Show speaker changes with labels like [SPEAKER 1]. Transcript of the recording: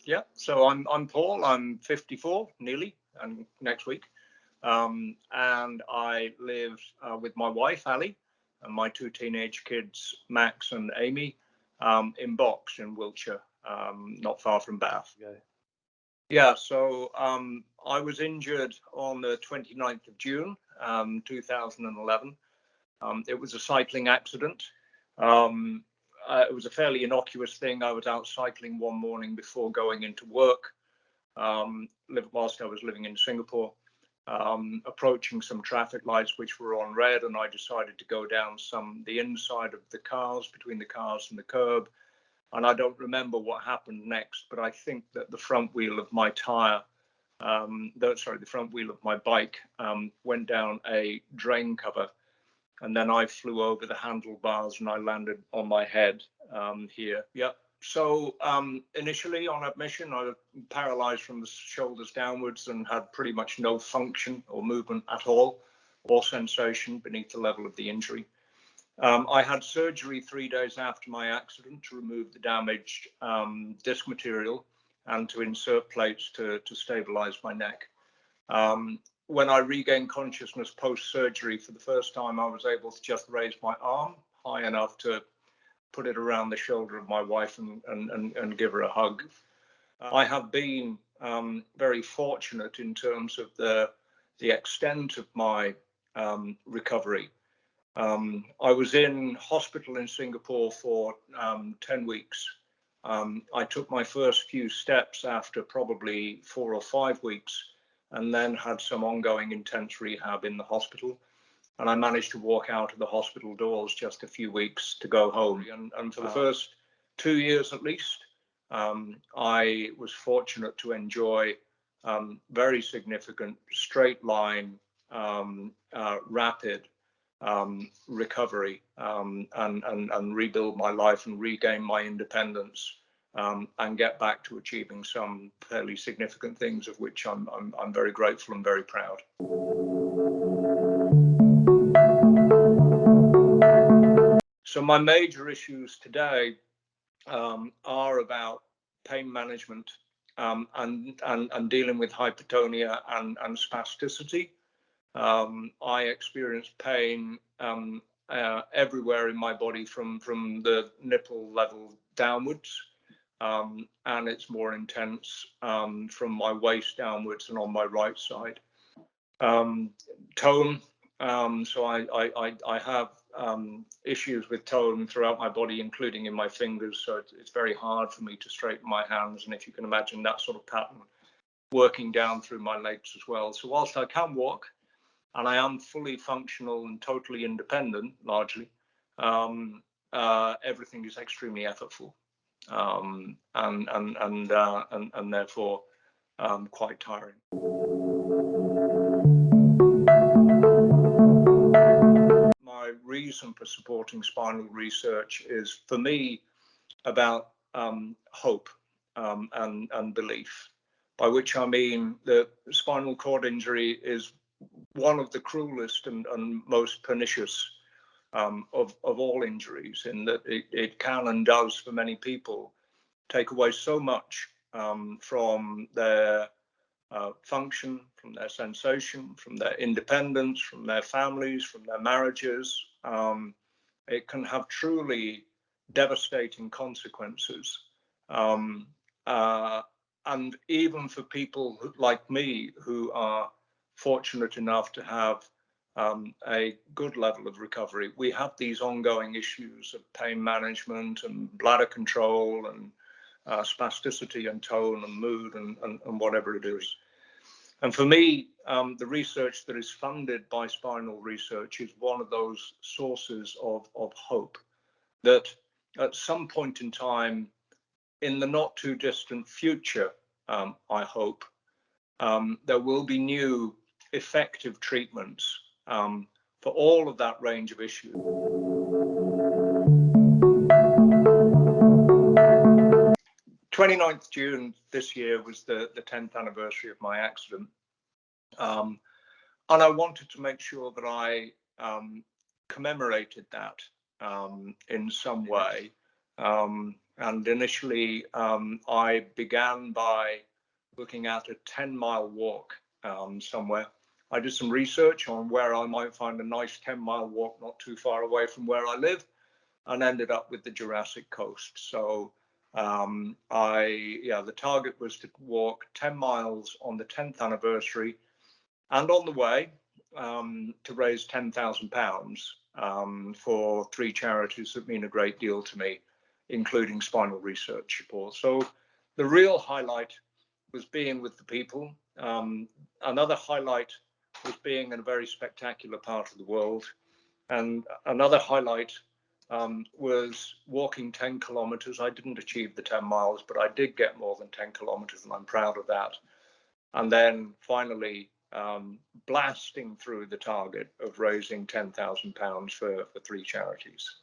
[SPEAKER 1] Yeah, so I'm Paul. I'm 54 nearly, and next week, and I live with my wife Ali and my two teenage kids Max and Amy in Box in Wiltshire, not far from Bath.
[SPEAKER 2] Okay.
[SPEAKER 1] Yeah, so I was injured on the 29th of June, 2011. It was a cycling accident. It was a fairly innocuous thing. I was out cycling one morning before going into work, whilst I was living in Singapore, approaching some traffic lights which were on red, and I decided to go down the inside of the cars, between the cars and the curb. And I don't remember what happened next, but I think that the front wheel of my the front wheel of my bike went down a drain cover, and then I flew over the handlebars and I landed on my head here. Yeah. So initially on admission, I was paralyzed from the shoulders downwards and had pretty much no function or movement at all, or sensation beneath the level of the injury. I had surgery 3 days after my accident to remove the damaged disc material and to insert plates to stabilize my neck. When I regained consciousness post-surgery, for the first time, I was able to just raise my arm high enough to put it around the shoulder of my wife and give her a hug. I have been very fortunate in terms of the extent of my recovery. I was in hospital in Singapore for 10 weeks. I took my first few steps after probably 4 or 5 weeks, and then had some ongoing intense rehab in the hospital. And I managed to walk out of the hospital doors just a few weeks to go home. And for the first 2 years at least, I was fortunate to enjoy very significant straight line, rapid recovery, and rebuild my life and regain my independence, and get back to achieving some fairly significant things, of which I'm very grateful and very proud. So my major issues today are about pain management, and dealing with hypertonia and spasticity. I experience pain everywhere in my body from the nipple level downwards, and it's more intense from my waist downwards and on my right side. Tone, so I have issues with tone throughout my body, including in my fingers, so it's very hard for me to straighten my hands, and if you can imagine that sort of pattern working down through my legs as well. So whilst I can walk, and I am fully functional and totally independent, largely, everything is extremely effortful, and therefore quite tiring. My reason for supporting Spinal Research is, for me, about hope and belief, by which I mean that spinal cord injury is one of the cruelest and most pernicious of all injuries, in that it can and does, for many people, take away so much from their function, from their sensation, from their independence, from their families, from their marriages. It can have truly devastating consequences. And even for people like me, who are fortunate enough to have a good level of recovery, we have these ongoing issues of pain management and bladder control and spasticity and tone and mood and whatever it is. And for me, the research that is funded by Spinal Research is one of those sources of hope, that at some point in time, in the not too distant future, I hope, there will be new effective treatments for all of that range of issues. 29th June this year was the 10th anniversary of my accident. And I wanted to make sure that I commemorated that in some way, And initially, I began by looking at a 10-mile walk somewhere. I did some research on where I might find a nice 10-mile walk not too far away from where I live, and ended up with the Jurassic Coast. So the target was to walk 10 miles on the 10th anniversary, and on the way to raise £10,000 for 3 charities that mean a great deal to me, including Spinal Research support. So the real highlight was being with the people. Another highlight was being in a very spectacular part of the world. And another highlight was walking 10 kilometers. I didn't achieve the 10 miles, but I did get more than 10 kilometers, and I'm proud of that. And then finally, blasting through the target of raising £10,000 for 3 charities.